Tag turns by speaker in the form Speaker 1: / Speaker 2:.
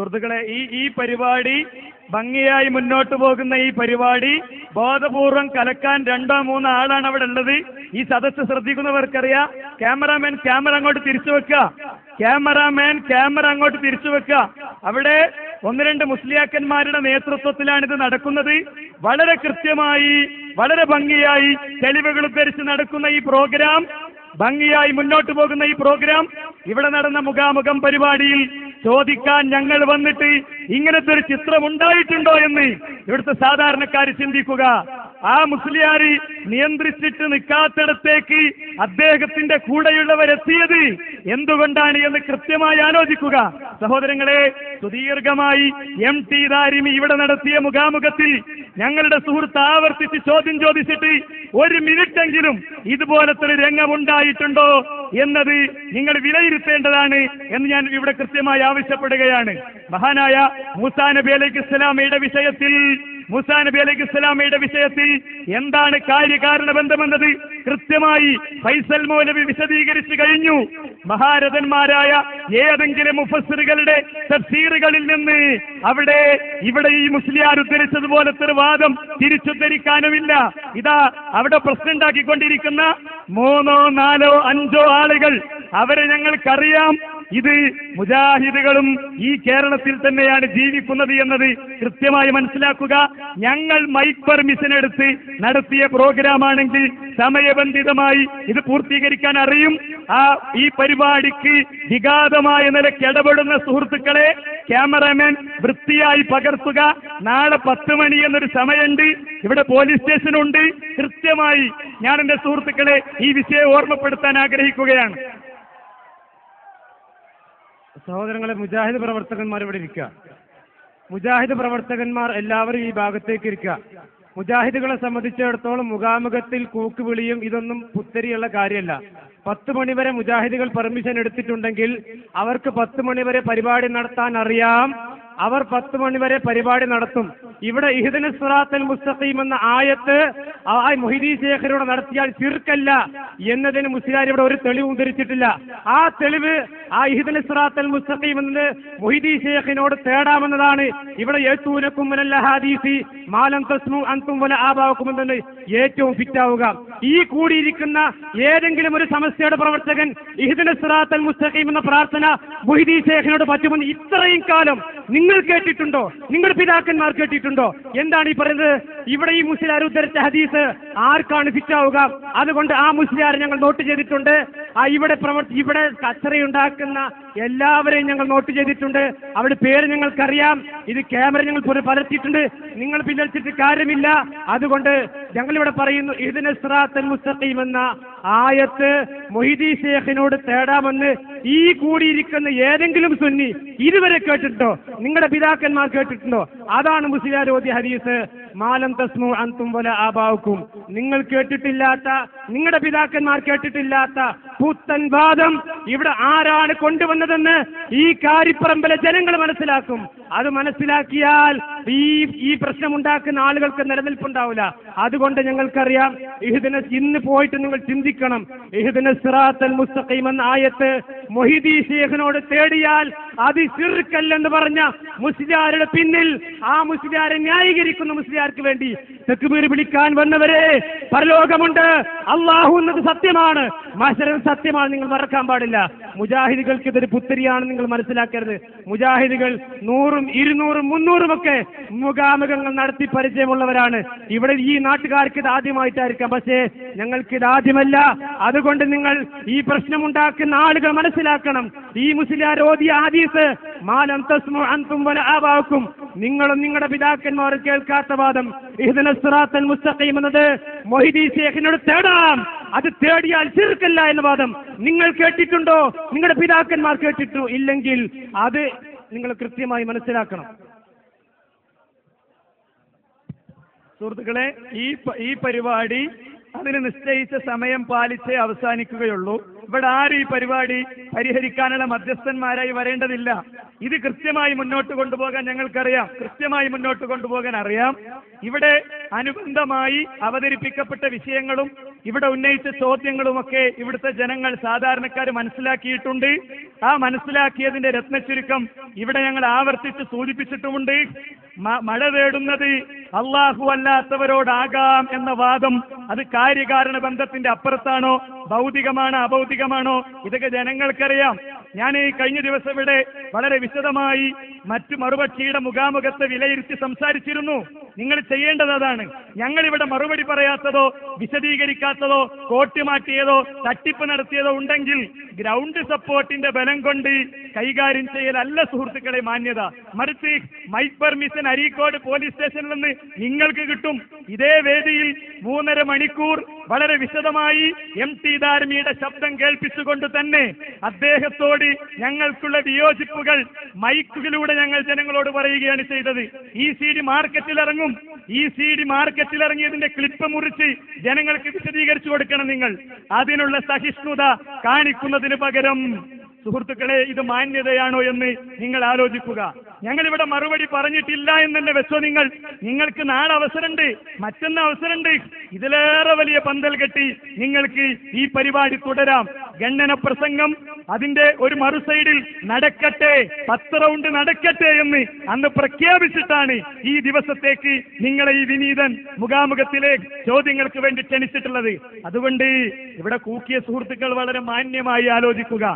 Speaker 1: സുഹൃത്തുക്കളെ, ഈ പരിപാടി ഭംഗിയായി മുന്നോട്ട് പോകുന്ന ഈ പരിപാടി ബോധപൂർവം കലക്കാൻ 2-3 ആളാണ് അവിടെ ഉള്ളത്. ഈ സദസ്സ് ശ്രദ്ധിക്കുന്നവർക്കറിയാം. ക്യാമറാമാൻ ക്യാമറ അങ്ങോട്ട് തിരിച്ചു വെക്കുക. അങ്ങോട്ട് തിരിച്ചു വെക്കുക. അവിടെ 1-2 മുസ്ലിയാക്കന്മാരുടെ നേതൃത്വത്തിലാണ് ഇത് നടക്കുന്നത്. വളരെ കൃത്യമായി, വളരെ ഭംഗിയായി തെളിവുകൾ ഉദ്ധരിച്ച് നടക്കുന്ന ഈ പ്രോഗ്രാം, ഭംഗിയായി മുന്നോട്ട് പോകുന്ന ഈ പ്രോഗ്രാം, ഇവിടെ നടന്ന മുഖാമുഖം പരിപാടിയിൽ ചോദിക്കാൻ ഞങ്ങൾ വന്നിട്ട് ഇങ്ങനത്തെ ഒരു ചിത്രം ഉണ്ടായിട്ടുണ്ടോ എന്ന് ഇവിടുത്തെ സാധാരണക്കാർ ചിന്തിക്കുക. ആ മുസ്ലിയാരി നിയന്ത്രിച്ചിട്ട് നിൽക്കാത്തിടത്തേക്ക് അദ്ദേഹത്തിന്റെ കൂടെയുള്ളവരെത്തിയത് എന്തുകൊണ്ടാണ് എന്ന് കൃത്യമായി ആലോചിക്കുക. സഹോദരങ്ങളെ, സുദീർഘമായി MT ദാരിമി ഇവിടെ നടത്തിയ മുഖാമുഖത്തിൽ ഞങ്ങളുടെ സുഹൃത്ത് ആവർത്തിച്ച് ചോദ്യം ചോദിച്ചിട്ട് 1 മിനിറ്റെങ്കിലും ഇതുപോലത്തെ ഒരു രംഗമുണ്ടായിട്ടുണ്ടോ എന്നത് നിങ്ങൾ വിലയിരുത്തേണ്ടതാണ് എന്ന് ഞാൻ ഇവിടെ കൃത്യമായി ആവശ്യപ്പെടുകയാണ്. മഹാനായ മൂസാ നബി അലൈഹിസ്സലാമയുടെ വിഷയത്തിൽ എന്താണ് കാര്യകാരണ ബന്ധമെന്നത് കൃത്യമായി ഫൈസൽ മൗലവി വിശദീകരിച്ചു കഴിഞ്ഞു. മഹാരഥന്മാരായ ഏതെങ്കിലും മുഫസ്സിറുകളുടെ തഫ്സീറുകളിൽ നിന്ന് ഇവിടെ ഈ മുസ്ലിയാർ ഉദ്ധരിച്ചതുപോലത്തെ ഒരു വാദം തിരിച്ചുദ്ധരിക്കാനുമില്ല. ഇതാ അവിടെ പ്രശ്നം ഉണ്ടാക്കിക്കൊണ്ടിരിക്കുന്ന 3, 4, 5 ആളുകൾ, അവരെ ഞങ്ങൾക്കറിയാം. ഇത് മുജാഹിദുകളും ഈ കേരളത്തിൽ തന്നെയാണ് ജീവിക്കുന്നത് എന്നത് കൃത്യമായി മനസ്സിലാക്കുക. ഞങ്ങൾ മൈക്ക് പെർമിഷൻ എടുത്ത് നടത്തിയ പ്രോഗ്രാമാണെങ്കിൽ സമയബന്ധിതമായി ഇത് പൂർത്തീകരിക്കാൻ അറിയും. ഈ പരിപാടിക്ക് വിഘാതമായ നിലയ്ക്ക് ഇടപെടുന്ന സുഹൃത്തുക്കളെ, ക്യാമറാമാൻ വൃത്തിയായി പകർത്തുക. നാളെ 10 മണി എന്നൊരു സമയമുണ്ട്. ഇവിടെ പോലീസ് സ്റ്റേഷനുണ്ട്. കൃത്യമായി ഞാൻ എന്റെ സുഹൃത്തുക്കളെ ഈ വിഷയം ഓർമ്മപ്പെടുത്താൻ ആഗ്രഹിക്കുകയാണ്. സഹോദരങ്ങളെ, മുജാഹിദ് പ്രവർത്തകന്മാർ ഇവിടെ ഇരിക്കുക. മുജാഹിദ് പ്രവർത്തകന്മാർ എല്ലാവരും ഈ ഭാഗത്തേക്ക് ഇരിക്കുക. മുജാഹിദുകളെ സംബന്ധിച്ചിടത്തോളം മുഖാമുഖത്തിൽ കൂക്കുവിളിയും ഇതൊന്നും പുത്തരിയുള്ള കാര്യമല്ല. 10 മണിവരെ മുജാഹിദുകൾ പെർമിഷൻ എടുത്തിട്ടുണ്ടെങ്കിൽ അവർക്ക് 10 മണിവരെ പരിപാടി നടത്താൻ അറിയാം. അവർ 10 മണിവരെ പരിപാടി നടത്തും. ഇവിടെ ഇഹ്ദിനസ് സിറാത്തൽ മുസ്തഖീം എന്ന ആയത്ത് മുഹീദി ശേഖരോട് നടത്തിയാൽ ശിർക്കല്ല എന്നതിന് മുസ്ലിയാർ ഇവിടെ ഒരു തെളിവ് ഉദ്ധരിച്ചിട്ടില്ല. ആ തെളിവ് ഇഹ്ദിനസ് സിറാത്തൽ മുസ്തഖീം എന്നത് മുഹീദി ശേഖിനോട് തേടാമെന്നതാണ്. ഇവിടെ യഅ്തൂനകും മിനൽ ഹദീസി മാ ലം തസ്മഉ അൻതും വല ആബാഉകും എന്നത് ഏറ്റവും ഫിറ്റാവുക. ഈ കൂടിയിരിക്കുന്ന ഏതെങ്കിലും ഒരു സമസ്യയുടെ പ്രവർത്തകൻ ഇഹ്ദിനസ് സിറാത്തൽ മുസ്തഖീം എന്ന പ്രാർത്ഥന മുഹീദി ശേഖിനോട് പറ്റുമെന്ന് ഇത്രയും കാലം നിങ്ങൾ കേട്ടിട്ടുണ്ടോ? നിങ്ങളുടെ പിതാക്കന്മാർ കേട്ടിട്ടുണ്ടോ? എന്താണ് ഈ പറയുന്നത്? ഇവിടെ ഈ മുസ്ലിയാർ ഉദ്ധരിച്ച ഹദീസ് ആർക്കാണ് ഫിറ്റാവുക? അതുകൊണ്ട് ആ മുസ്ലിയാർ ഞങ്ങൾ നോട്ട് ചെയ്തിട്ടുണ്ട്. ഇവിടെ കച്ചറയുണ്ടാക്കുന്ന എല്ലാവരെയും ഞങ്ങൾ നോട്ട് ചെയ്തിട്ടുണ്ട്. അവരുടെ പേര് ഞങ്ങൾക്കറിയാം. ഇത് ക്യാമറ ഞങ്ങൾ പകർത്തിയിട്ടുണ്ട്. നിങ്ങൾ പിൻവലിച്ചിട്ട് കാര്യമില്ല. അതുകൊണ്ട് ഞങ്ങളിവിടെ പറയുന്നു, ഇഹ്ദിനസ് സിറാത്തൽ മുസ്തഖീം എന്ന ആയത്ത് മുഹീദി ശേഖിനോട് തേടാമെന്ന് ഈ കൂടിയിരിക്കുന്ന ഏതെങ്കിലും സുന്നി ഇതുവരെ കേട്ടിട്ടുണ്ടോ? നിങ്ങളുടെ പിതാക്കന്മാർ കേട്ടിട്ടുണ്ടോ? അതാണ് മുസ്ലിയാർ ഓതിയ ഹദീസ്. മാലം തസ്മു അൻതും വല ആബാഉക്കും. നിങ്ങൾ കേട്ടിട്ടില്ലാത്ത, നിങ്ങളുടെ പിതാക്കന്മാർ കേട്ടിട്ടില്ലാത്ത പുത്തൻ വാദം ഇവിടെ ആരാണ് കൊണ്ടുവന്നതെന്ന് ഈ കാരിപ്പറമ്പിലെ ജനങ്ങൾ മനസ്സിലാക്കും. അത് മനസ്സിലാക്കിയാൽ ഈ പ്രശ്നമുണ്ടാക്കുന്ന ആളുകൾക്ക് നിലനിൽപ്പുണ്ടാവില്ല. അതുകൊണ്ട് ഞങ്ങൾക്കറിയാം, ഇന്ന് പോയിട്ട് നിങ്ങൾ ചിന്തിക്കണം. ഇഹ്ദിനസ് സിറാത്തൽ മുസ്തഖീം എന്ന ആയത്ത് മുഹീദി ശേഖിനോട് തേടിയാൽ അത് ശിർക്കല്ലെന്ന് പറഞ്ഞ മുസ്ലിയാരുടെ പിന്നിൽ ആ മുസ്ലിയാരെ ന്യായീകരിക്കുന്ന മുസ്ലിയാർക്ക് വേണ്ടി തക്ബീർ വിളിക്കാൻ വന്നവരെ, പരലോകമുണ്ട്, അല്ലാഹു എന്നത് സത്യമാണ്, മഹ്ശർ സത്യമാണ്, നിങ്ങൾ മറക്കാൻ പാടില്ല. മുജാഹിദുകൾക്ക് ഇതൊരു പുത്തരിയാണ് നിങ്ങൾ മനസ്സിലാക്കരുത്. മുജാഹിദുകൾ 100, 200, 300 ഒക്കെ മുഖാമുഖങ്ങൾ നടത്തി പരിചയമുള്ളവരാണ്. ഇവിടെ ഈ നാട്ടുകാർക്ക് ഇത് ആദ്യമായിട്ടായിരിക്കാം, പക്ഷേ ഞങ്ങൾക്ക് ഇത് ആദ്യമല്ല. അതുകൊണ്ട് നിങ്ങൾ ഈ പ്രശ്നമുണ്ടാക്കുന്ന ആളുകൾ മനസ്സിലാക്കണം. ഈ മുസ്ലിയാർ ഓതിയ ഹദീസ് മാലം തസ്മു അൻതും വല ആബാഉക്കും, നിങ്ങളും നിങ്ങളുടെ പിതാക്കന്മാരും കേൾക്കാത്ത വാദം ഇഹ്ദിനസ് സിറാത്തൽ മുസ്തഖീം എന്നത് മുഹീദി ശേഖിനോട് തേടാം, അത് തേടിയാൽ ശിർക്കല്ല എന്ന വാദം നിങ്ങൾ കേട്ടിട്ടുണ്ടോ? നിങ്ങളുടെ പിതാക്കന്മാർ കേട്ടിട്ടു ഇല്ലെങ്കിൽ അത് നിങ്ങൾ കൃത്യമായി മനസ്സിലാക്കണം. സുഹൃത്തുക്കളെ, ഈ പരിപാടി അതിന് നിശ്ചയിച്ച സമയം പാലിച്ചേ അവസാനിക്കുകയുള്ളൂ. ഇവിടെ ആരും ഈ പരിപാടി പരിഹരിക്കാനുള്ള മധ്യസ്ഥന്മാരായി വരേണ്ടതില്ല. ഇത് കൃത്യമായി മുന്നോട്ട് കൊണ്ടുപോകാൻ ഞങ്ങൾക്കറിയാം, കൃത്യമായി മുന്നോട്ട് കൊണ്ടുപോകാൻ അറിയാം. ഇവിടെ അനുബന്ധമായി അവതരിപ്പിക്കപ്പെട്ട വിഷയങ്ങളും
Speaker 2: ഇവിടെ ഉന്നയിച്ച ചോദ്യങ്ങളുമൊക്കെ ഇവിടുത്തെ ജനങ്ങൾ സാധാരണക്കാർ മനസ്സിലാക്കിയിട്ടുണ്ട്. ആ മനസ്സിലാക്കിയതിന്റെ രത്നച്ചുരുക്കം ഇവിടെ ഞങ്ങൾ ആവർത്തിച്ച് സൂചിപ്പിച്ചിട്ടുമുണ്ട്. മഴ തേടുന്നത് അള്ളാഹു അല്ലാത്തവരോടാകാം എന്ന വാദം അത് കാര്യകാരണ ബന്ധത്തിന്റെ അപ്പുറത്താണോ, ഭൗതികമാണോ അഭൗതികമാണോ, ഇതൊക്കെ ജനങ്ങൾക്കറിയാം. ഞാൻ കഴിഞ്ഞ ദിവസം ഇവിടെ വളരെ വിശദമായി മറ്റു മറുപക്ഷിയുടെ മുഖാമുഖത്തെ വിലയിരുത്തി സംസാരിച്ചിരുന്നു. നിങ്ങൾ ചെയ്യേണ്ടത് അതാണ്. ഞങ്ങളിവിടെ മറുപടി പറയാത്തതോ വിശദീകരിക്കാത്തതോ കോട്ടി മാറ്റിയതോ തട്ടിപ്പ് നടത്തിയതോ ഉണ്ടെങ്കിൽ ഗ്രൗണ്ട് സപ്പോർട്ടിന്റെ ബലം കൊണ്ട് കൈകാര്യം ചെയ്യലല്ല സുഹൃത്തുക്കളെ മാന്യത. മറിച്ച് മൈക്ക് പെർമിഷൻ അരീക്കോട് പോലീസ് സ്റ്റേഷനിൽ നിന്ന് നിങ്ങൾക്ക് കിട്ടും. ഇതേ വേദിയിൽ 3.5 മണിക്കൂർ വളരെ വിശദമായി MT ധാർമിയുടെ ശബ്ദം കേൾപ്പിച്ചുകൊണ്ട് തന്നെ അദ്ദേഹത്തോട് ഞങ്ങൾക്കുള്ള വിയോജിപ്പുകൾ മൈക്കുകളിലൂടെ ഞങ്ങൾ ജനങ്ങളോട് പറയുകയാണ് ചെയ്തത്. ഈ CD മാർക്കറ്റിൽ ഇറങ്ങും. ഈ CD മാർക്കറ്റിൽ ഇറങ്ങിയതിന്റെ ക്ലിപ്പ് മുറിച്ച് ജനങ്ങൾക്ക് വിശദീകരിച്ചു കൊടുക്കണം നിങ്ങൾ. അതിനുള്ള സഹിഷ്ണുത കാണിക്കുന്നതിന് പകരം സുഹൃത്തുക്കളെ ഇത് മാന്യതയാണോ എന്ന് നിങ്ങൾ ആലോചിക്കുക. ഞങ്ങളിവിടെ മറുപടി പറഞ്ഞിട്ടില്ല എന്ന് തന്നെ വെച്ചോ. നിങ്ങൾക്ക് നാളെ അവസരമുണ്ട്, മറ്റൊന്ന് അവസരമുണ്ട്. ഇതിലേറെ വലിയ പന്തൽ കെട്ടി നിങ്ങൾക്ക് ഈ പരിപാടി തുടരാം. ഗണ്ണന പ്രസംഗം അതിന്റെ ഒരു മറുസൈഡിൽ നടക്കട്ടെ, 10 റൗണ്ട് നടക്കട്ടെ എന്ന് അന്ന് പ്രഖ്യാപിച്ചിട്ടാണ് ഈ ദിവസത്തേക്ക് നിങ്ങളെ ഈ വിനീതൻ മുഖാമുഖത്തിലെ ചോദ്യങ്ങൾക്ക് വേണ്ടി ക്ഷണിച്ചിട്ടുള്ളത്. അതുകൊണ്ട് ഇവിടെ കൂക്കിയ സുഹൃത്തുക്കൾ വളരെ മാന്യമായി ആലോചിക്കുക.